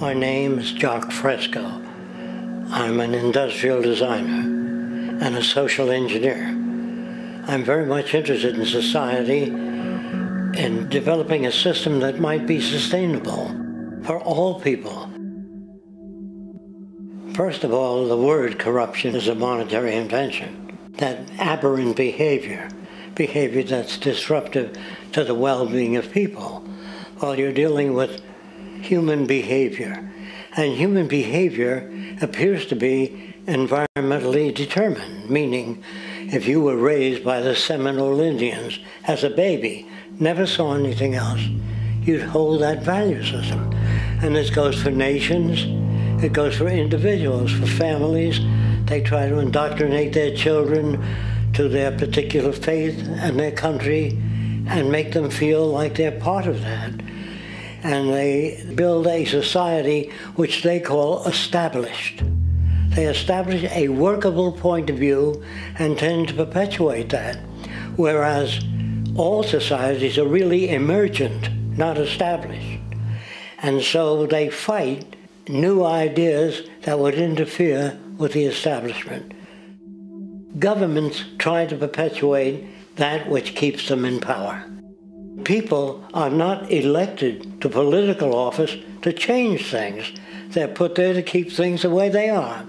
My name is Jacque Fresco. I'm an industrial designer and a social engineer. I'm very much interested in society and developing a system that might be sustainable for all people. First of all, the word corruption is a monetary invention. That aberrant behavior that's disruptive to the well-being of people, while you're dealing with human behavior. And human behavior appears to be environmentally determined, meaning if you were raised by the Seminole Indians as a baby, never saw anything else, you'd hold that value system. And this goes for nations, it goes for individuals, for families. They try to indoctrinate their children to their particular faith and their country and make them feel like they're part of that. And they build a society which they call established. They establish a workable point of view and tend to perpetuate that, whereas all societies are really emergent, not established. And so they fight new ideas that would interfere with the establishment. Governments try to perpetuate that which keeps them in power. People are not elected to political office to change things. They're put there to keep things the way they are.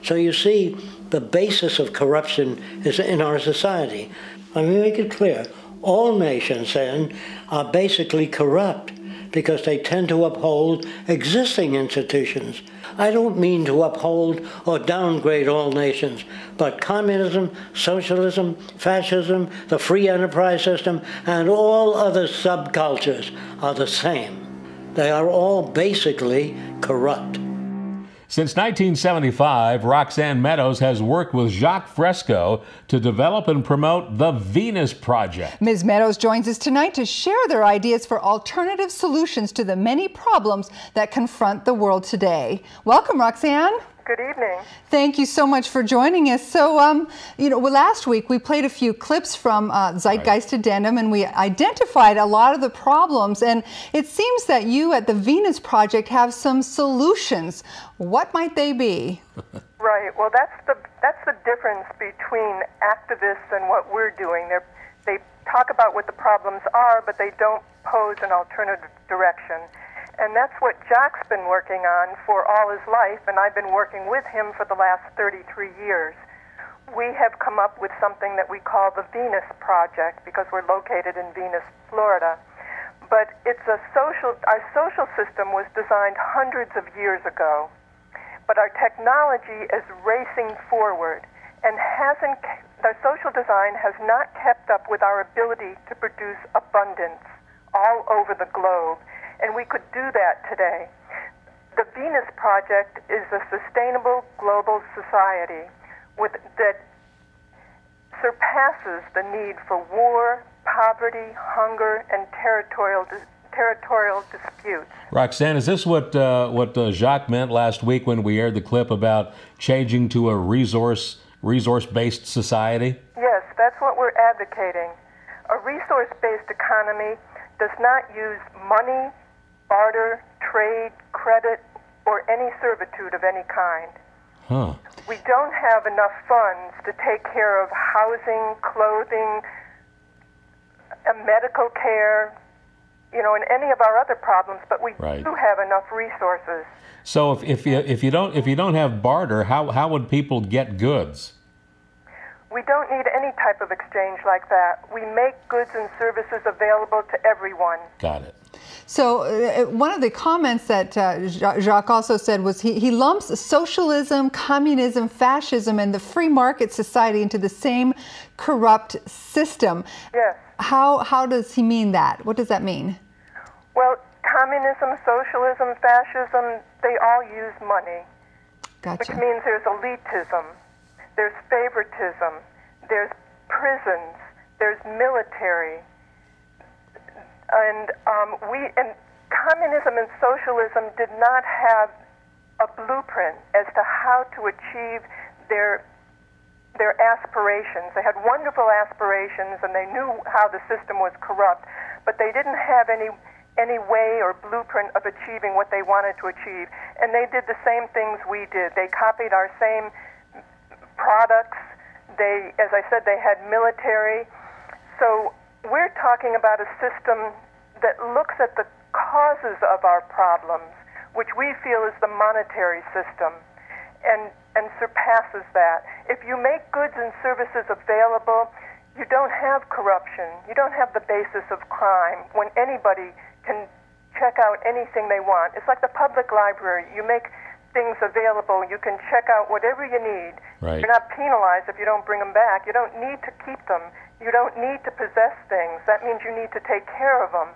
So you see, the basis of corruption is in our society. Let me make it clear. All nations, then, are basically corrupt because they tend to uphold existing institutions. I don't mean to uphold or downgrade all nations, but communism, socialism, fascism, the free enterprise system, and all other subcultures are the same. They are all basically corrupt. Since 1975, Roxanne Meadows has worked with Jacque Fresco to develop and promote the Venus Project. Ms. Meadows joins us tonight to share their ideas for alternative solutions to the many problems that confront the world today. Welcome, Roxanne. Good evening. Thank you so much for joining us. So, last week we played a few clips from Zeitgeist Addendum, and we identified a lot of the problems. And it seems that you at the Venus Project have some solutions. What might they be? Right. Well, that's the difference between activists and what we're doing. They talk about what the problems are, but they don't pose an alternative direction. And that's what Jacque's been working on for all his life, and I've been working with him for the last 33 years. We have come up with something that we call the Venus Project because we're located in Venus, Florida. But our social system was designed hundreds of years ago, but our technology is racing forward and our social design has not kept up with our ability to produce abundance all over the globe. And we could do that today. The Venus Project is a sustainable global society that surpasses the need for war, poverty, hunger, and territorial disputes. Roxanne, is this what Jacque meant last week when we aired the clip about changing to a resource-based society? Yes, that's what we're advocating. A resource-based economy does not use money, barter, trade, credit, or any servitude of any kind. We don't have enough funds to take care of housing, clothing, medical care, and any of our other problems, but we do have enough resources. So if you don't have barter, how would people get goods? We don't need any type of exchange like that. We make goods and services available to everyone. Got it. So one of the comments that Jacque also said was he lumps socialism, communism, fascism, and the free market society into the same corrupt system. Yes. How does he mean that? What does that mean? Well, communism, socialism, fascism, they all use money. Gotcha. Which means there's elitism, there's favoritism, there's prisons, there's military. And communism and socialism did not have a blueprint as to how to achieve their aspirations. They had wonderful aspirations, and they knew how the system was corrupt, but they didn't have any any way or blueprint of achieving what they wanted to achieve. And they did the same things we did. They copied our same products. They, as I said, they had military. So we're talking about a system that looks at the causes of our problems, which we feel is the monetary system, and surpasses that. If you make goods and services available, you don't have corruption. You don't have the basis of crime when anybody can check out anything they want. It's like the public library. You make things available. You can check out whatever you need. Right. You're not penalized if you don't bring them back. You don't need to keep them. You don't need to possess things. That means you need to take care of them.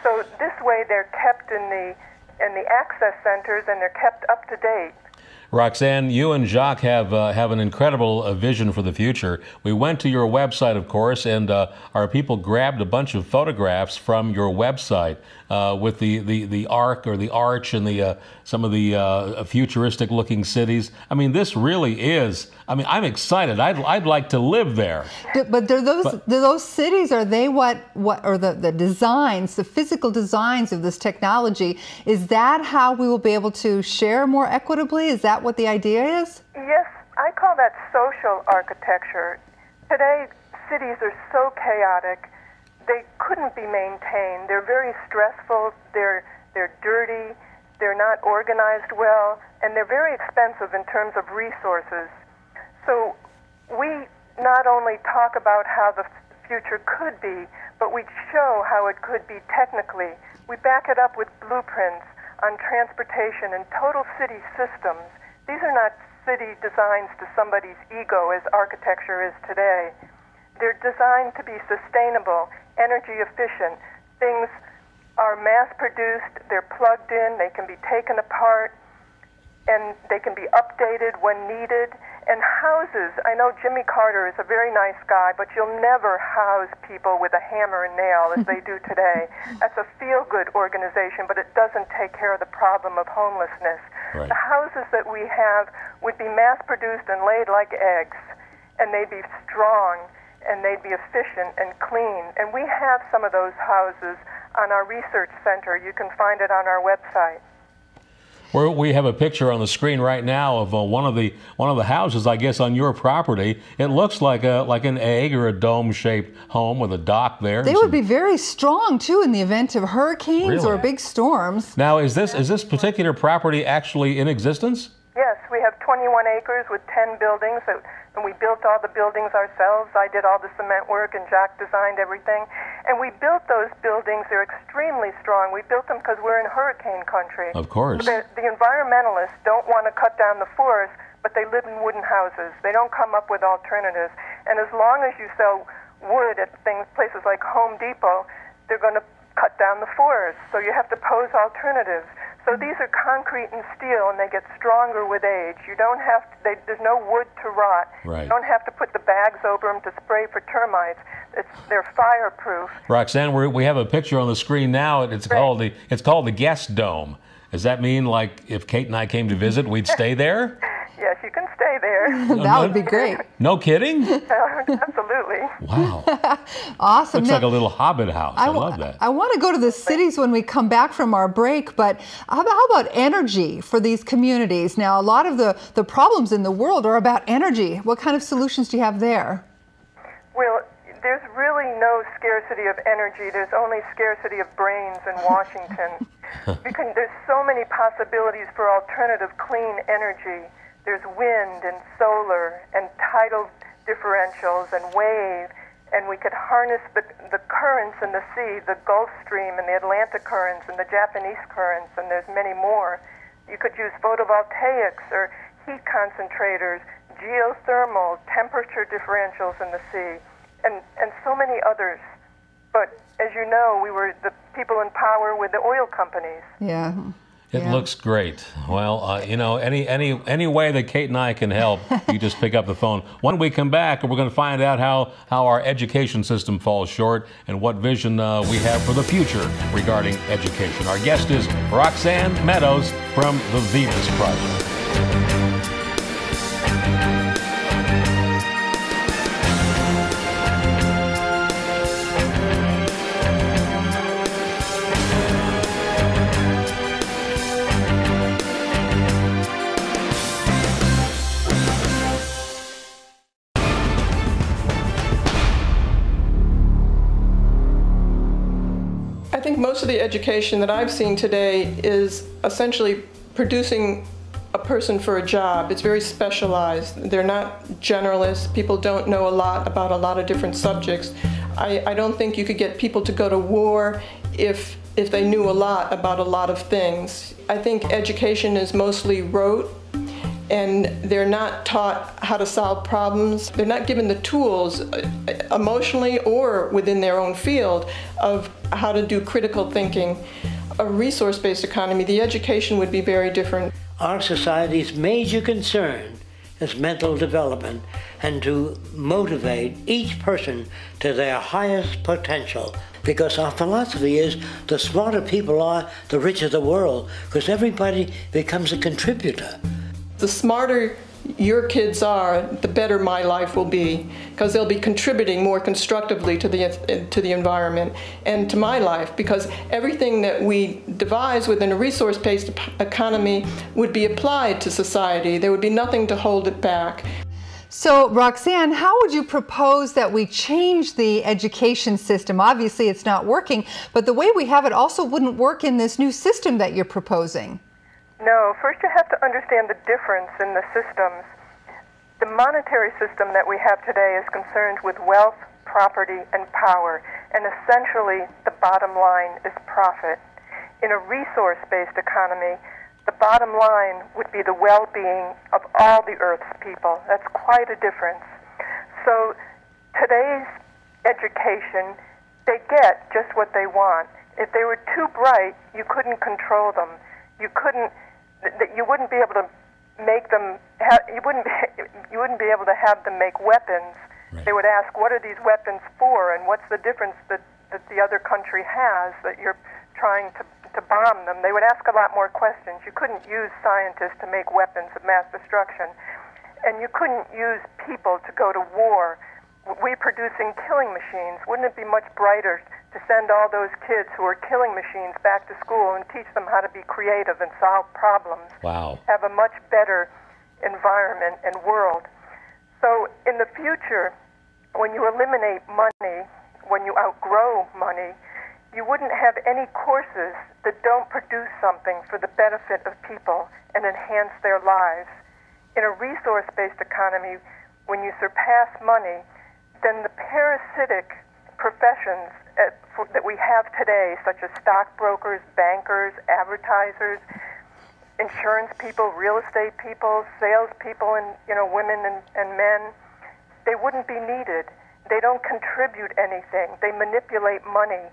So this way they're kept in the access centers, and they're kept up to date. Roxanne, you and Jacque have an incredible vision for the future. We went to your website, of course, and our people grabbed a bunch of photographs from your website with the arc or the arch and the some of the futuristic-looking cities. I mean, this really is. I mean, I'm excited. I'd like to live there. But those cities, are they what or the designs, the physical designs of this technology? Is that how we will be able to share more equitably? Is that what the idea is? Yes, I call that social architecture. Today, cities are so chaotic, they couldn't be maintained. They're very stressful, they're dirty, they're not organized well, and they're very expensive in terms of resources. So we not only talk about how the future could be, but we show how it could be technically. We back it up with blueprints on transportation and total city systems. These are not city designs to somebody's ego as architecture is today. They're designed to be sustainable, energy efficient. Things are mass-produced, they're plugged in, they can be taken apart, and they can be updated when needed. And houses, I know Jimmy Carter is a very nice guy, but you'll never house people with a hammer and nail as they do today. That's a feel-good organization, but it doesn't take care of the problem of homelessness. Right. The houses that we have would be mass-produced and laid like eggs, and they'd be strong, and they'd be efficient and clean. And we have some of those houses on our research center. You can find it on our website. We have a picture on the screen right now of one of the houses, I guess, on your property. It looks like an egg or a dome-shaped home with a dock there. They would be very strong too in the event of hurricanes or big storms. Now, is this particular property actually in existence? Yes, we have 21 acres with 10 buildings, and we built all the buildings ourselves. I did all the cement work, and Jacque designed everything. And we built those buildings. They're extremely strong. We built them because we're in hurricane country. Of course. The environmentalists don't want to cut down the forest, but they live in wooden houses. They don't come up with alternatives. And as long as you sell wood at places like Home Depot, they're going to cut down the forest. So you have to pose alternatives. So these are concrete and steel, and they get stronger with age. You don't have to, there's no wood to rot. Right. You don't have to put the bags over them to spray for termites. They're fireproof. Roxanne, we have a picture on the screen now. It's called the Guest Dome. Does that mean, like, if Kate and I came to visit, we'd stay there? Yes, you can stay there. That would be great. No kidding? Absolutely. Wow. Awesome. Looks Now, like a little hobbit house. I love that. I want to go to the cities when we come back from our break, but how about energy for these communities? Now, a lot of the problems in the world are about energy. What kind of solutions do you have there? Well, there's really no scarcity of energy. There's only scarcity of brains in Washington. There's so many possibilities for alternative clean energy. There's wind and solar and tidal differentials and wave, and we could harness the currents in the sea, the Gulf Stream and the Atlantic currents and the Japanese currents, and there's many more. You could use photovoltaics or heat concentrators, geothermal, temperature differentials in the sea, and so many others. But as you know, we were the people in power with the oil companies. Yeah. It looks great. Well, any way that Kate and I can help, you just pick up the phone. When we come back, we're going to find out how our education system falls short and what vision we have for the future regarding education. Our guest is Roxanne Meadows from the Venus Project. think most of the education that I've seen today is essentially producing a person for a job. It's very specialized. They're not generalists. People don't know a lot about a lot of different subjects. I don't think you could get people to go to war if they knew a lot about a lot of things. I think education is mostly rote, and they're not taught how to solve problems. They're not given the tools emotionally or within their own field of how to do critical thinking. A resource-based economy, the education would be very different. Our society's major concern is mental development and to motivate each person to their highest potential. Because our philosophy is the smarter people are, the richer the world, because everybody becomes a contributor. The smarter your kids are, the better my life will be, because they'll be contributing more constructively to the environment and to my life, because everything that we devise within a resource-based economy would be applied to society. There would be nothing to hold it back. So, Roxanne, how would you propose that we change the education system? Obviously, it's not working, but the way we have it also wouldn't work in this new system that you're proposing. No, first you have to understand the difference in the systems. The monetary system that we have today is concerned with wealth, property, and power, and essentially the bottom line is profit. In a resource-based economy, the bottom line would be the well-being of all the Earth's people. That's quite a difference. So today's education, they get just what they want. If they were too bright, you couldn't control them. You wouldn't be able to make them. You wouldn't be able to have them make weapons. Right. They would ask, "What are these weapons for? And what's the difference that the other country has that you're trying to bomb them?" They would ask a lot more questions. You couldn't use scientists to make weapons of mass destruction, and you couldn't use people to go to war. We're producing killing machines. Wouldn't it be much brighter to send all those kids who are killing machines back to school and teach them how to be creative and solve problems? Wow. Have a much better environment and world. So in the future, when you eliminate money, when you outgrow money, you wouldn't have any courses that don't produce something for the benefit of people and enhance their lives. In a resource-based economy, when you surpass money, then the parasitic professions that we have today, such as stockbrokers, bankers, advertisers, insurance people, real estate people, salespeople, and women and men, they wouldn't be needed. They don't contribute anything. They manipulate money.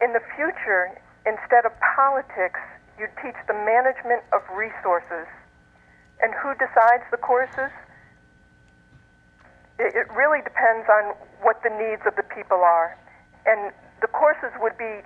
In the future, instead of politics, you teach the management of resources. And who decides the courses? It really depends on what the needs of the people are. And the courses would be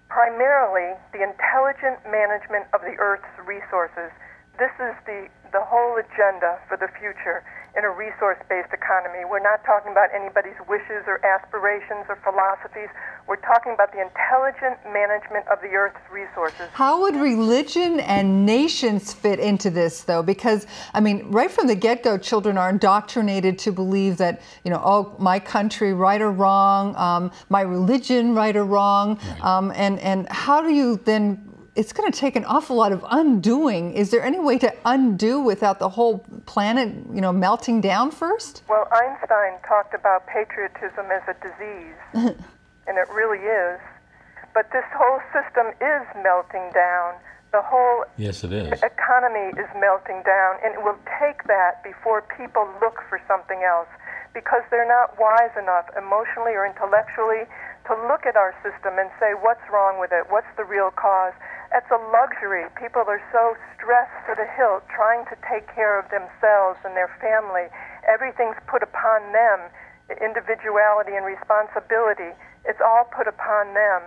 primarily the intelligent management of the Earth's resources. This is the whole agenda for the future in a resource-based economy. We're not talking about anybody's wishes or aspirations or philosophies. We're talking about the intelligent management of the Earth's resources. How would religion and nations fit into this, though? Because, I mean, right from the get-go, children are indoctrinated to believe that, oh, my country, right or wrong, my religion, right or wrong, right. And how do you then... It's going to take an awful lot of undoing. Is there any way to undo without the whole planet, melting down first? Well, Einstein talked about patriotism as a disease, and it really is. But this whole system is melting down. The whole yes, it is. Economy is melting down, and it will take that before people look for something else, because they're not wise enough emotionally or intellectually to look at our system and say, what's wrong with it? What's the real cause? That's a luxury. People are so stressed to the hilt trying to take care of themselves and their family. Everything's put upon them. Individuality and responsibility, it's all put upon them.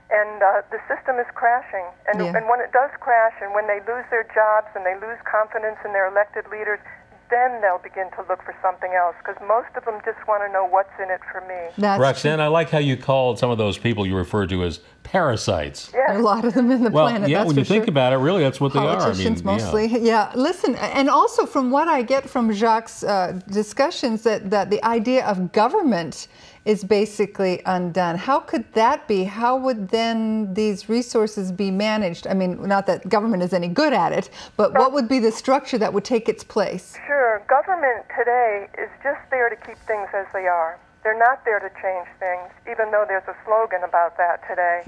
And the system is crashing. And when it does crash, and when they lose their jobs and they lose confidence in their elected leaders, then they'll begin to look for something else, because most of them just want to know what's in it for me. That's Roxanne, true. I like how you called some of those people you referred to as parasites. Yes. There are a lot of them in the planet. Yeah, that's when for you think sure. about it, really, that's what they are. Politicians mostly. Yeah. Listen, and also from what I get from Jacque's discussions, that the idea of government is basically undone. How could that be? How would then these resources be managed? I mean, not that government is any good at it, but what would be the structure that would take its place? Sure. Government today is just there to keep things as they are. They're not there to change things, even though there's a slogan about that today.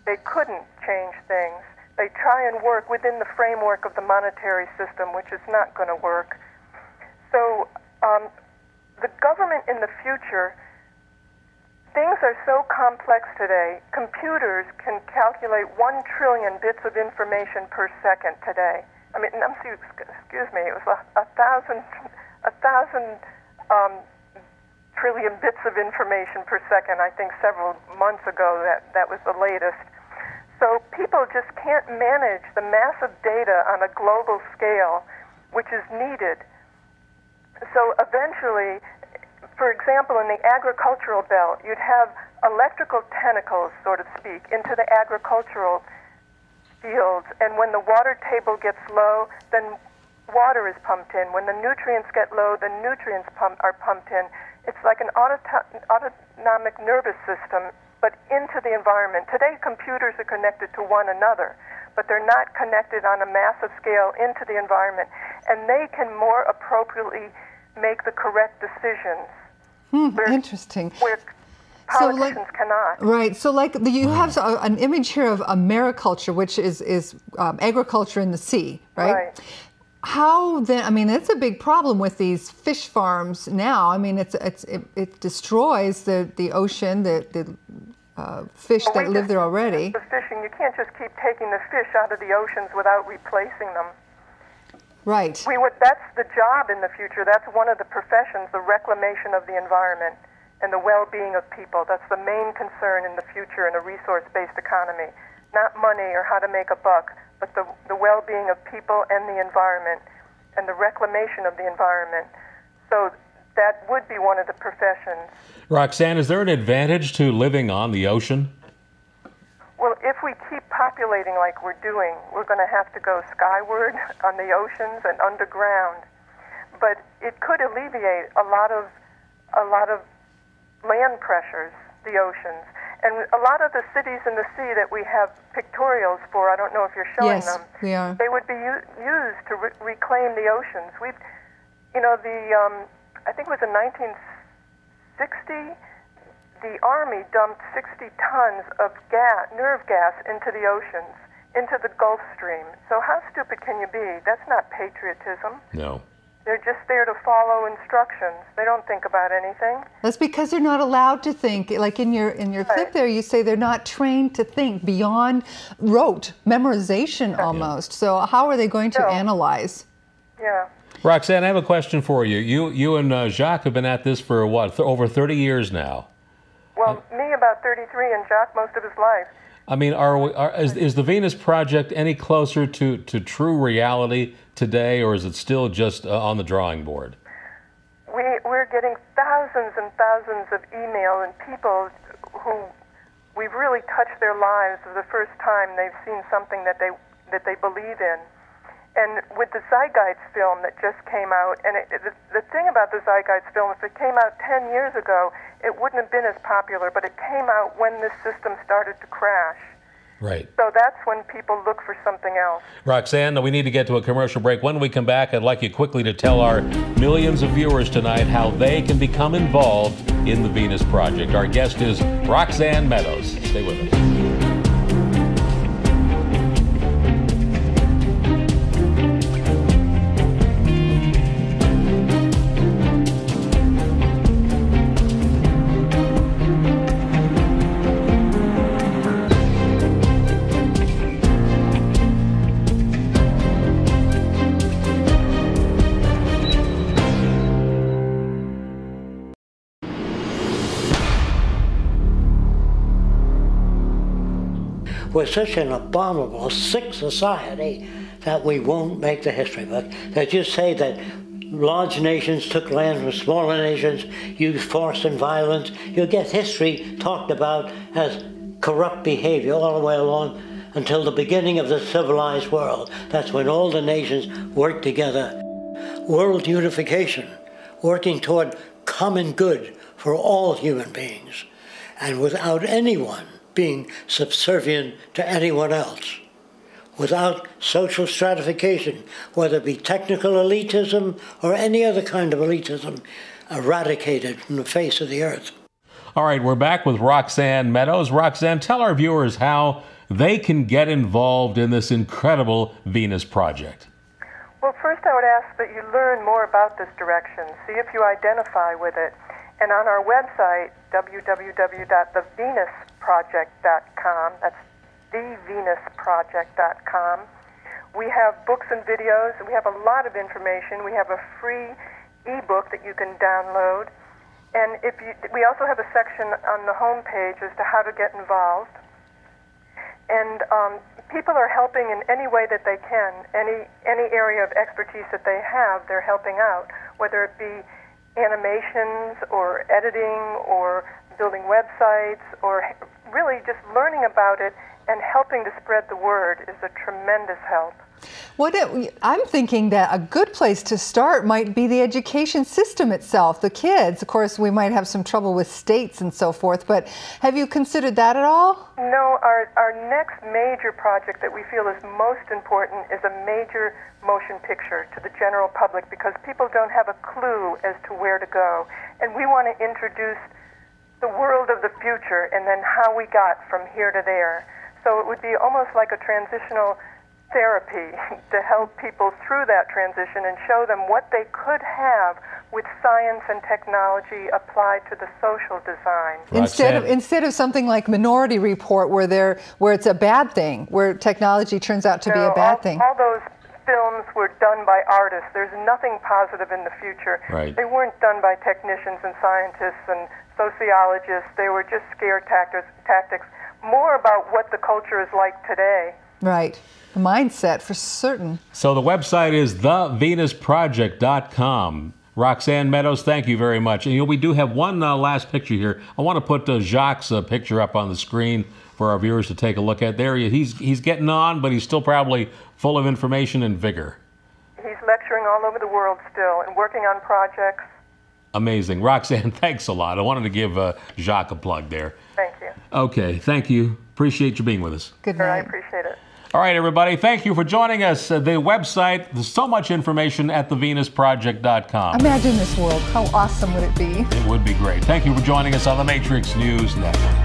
They couldn't change things. They try and work within the framework of the monetary system, which is not going to work. So the government in the future, things are so complex today. Computers can calculate 1 trillion bits of information per second today. I mean, excuse me, it was a thousand trillion bits of information per second, I think several months ago that was the latest. So people just can't manage the massive data on a global scale, which is needed. So eventually, for example, in the agricultural belt, you'd have electrical tentacles, so to speak, into the agricultural fields. And when the water table gets low, then water is pumped in. When the nutrients get low, the nutrients are pumped in. It's like an autonomic nervous system, but into the environment. Today, computers are connected to one another, but they're not connected on a massive scale into the environment, and they can more appropriately make the correct decisions. Interesting. Where politicians cannot. Right. So, like you have an image here of Americulture, which is agriculture in the sea, right? Right. How then? I mean, it's a big problem with these fish farms now. I mean, it destroys the ocean, the fish that live there already. The fishing, you can't just keep taking the fish out of the oceans without replacing them. Right. That's the job in the future. That's one of the professions, the reclamation of the environment and the well-being of people. That's the main concern in the future in a resource-based economy. Not money or how to make a buck, but the well-being of people and the environment and the reclamation of the environment. So that would be one of the professions. Roxanne, is there an advantage to living on the ocean? Well, if we keep populating like we're doing, we're going to have to go skyward on the oceans and underground. But it could alleviate a lot of land pressures, the oceans. And a lot of the cities in the sea that we have pictorials for, I don't know if you're showing them. Yes, we are. They would be used to reclaim the oceans. I think it was in 1960, the Army dumped 60 tons of nerve gas into the oceans, into the Gulf Stream. So how stupid can you be? That's not patriotism. No. They're just there to follow instructions. They don't think about anything. That's because they're not allowed to think. Like in your clip there, you say they're not trained to think beyond rote memorization almost. So how are they going to analyze? Yeah. Roxanne, I have a question for you. You and Jacque have been at this for what, over 30 years now? Well, me about 33 and Jacque most of his life. I mean, is the Venus Project any closer to true reality today, or is it still just on the drawing board? We're getting thousands and thousands of email and people who we've really touched their lives for the first time. They've seen something that they believe in. And with the Zeitgeist film that just came out, and the thing about the Zeitgeist film, if it came out 10 years ago, it wouldn't have been as popular, but it came out when this system started to crash. Right. So that's when people look for something else. Roxanne, we need to get to a commercial break. When we come back, I'd like you quickly to tell our millions of viewers tonight how they can become involved in the Venus Project. Our guest is Roxanne Meadows. Stay with us. We're such an abominable, sick society that we won't make the history book. They just say that large nations took land from smaller nations, used force and violence. You'll get history talked about as corrupt behavior all the way along until the beginning of the civilized world. That's when all the nations work together. World unification, working toward common good for for all human beings, and without anyone being subservient to anyone else, without social stratification, whether it be technical elitism or any other kind of elitism, eradicated from the face of the earth. All right, we're back with Roxanne Meadows. Roxanne, tell our viewers how they can get involved in this incredible Venus project. Well, first I would ask that you learn more about this direction, see if you identify with it. And on our website, www.thevenusproject.com, that's thevenusproject.com, we have books and videos, and we have a lot of information. We have a free ebook that you can download. And we also have a section on the homepage as to how to get involved. And people are helping in any way that they can. Any area of expertise that they have, they're helping out, whether it be animations or editing or building websites or really just learning about it and helping to spread the word is a tremendous help. I'm thinking that a good place to start might be the education system itself, the kids. Of course, we might have some trouble with states and so forth, but have you considered that at all? No, our next major project that we feel is most important is a major motion picture to the general public because people don't have a clue as to where to go. And we want to introduce the world of the future and then how we got from here to there. So it would be almost like a transitional therapy to help people through that transition and show them what they could have with science and technology applied to the social design. Instead of something like Minority Report where it's a bad thing, where technology turns out to be a bad thing. All those films were done by artists. There's nothing positive in the future. Right. They weren't done by technicians and scientists and sociologists. They were just scare tactics, more about what the culture is like today. Right. The mindset for certain. So the website is thevenusproject.com. Roxanne Meadows, thank you very much. And we do have one last picture here. I want to put Jacque's picture up on the screen for our viewers to take a look at. There he's getting on, but he's still probably full of information and vigor. He's lecturing all over the world still and working on projects. Amazing. Roxanne, thanks a lot. I wanted to give Jacque a plug there. Thank you. Okay, thank you. Appreciate you being with us. Good night. I appreciate it. All right, everybody, thank you for joining us. The website, there's so much information at thevenusproject.com. Imagine this world. How awesome would it be? It would be great. Thank you for joining us on the Matrix News Network.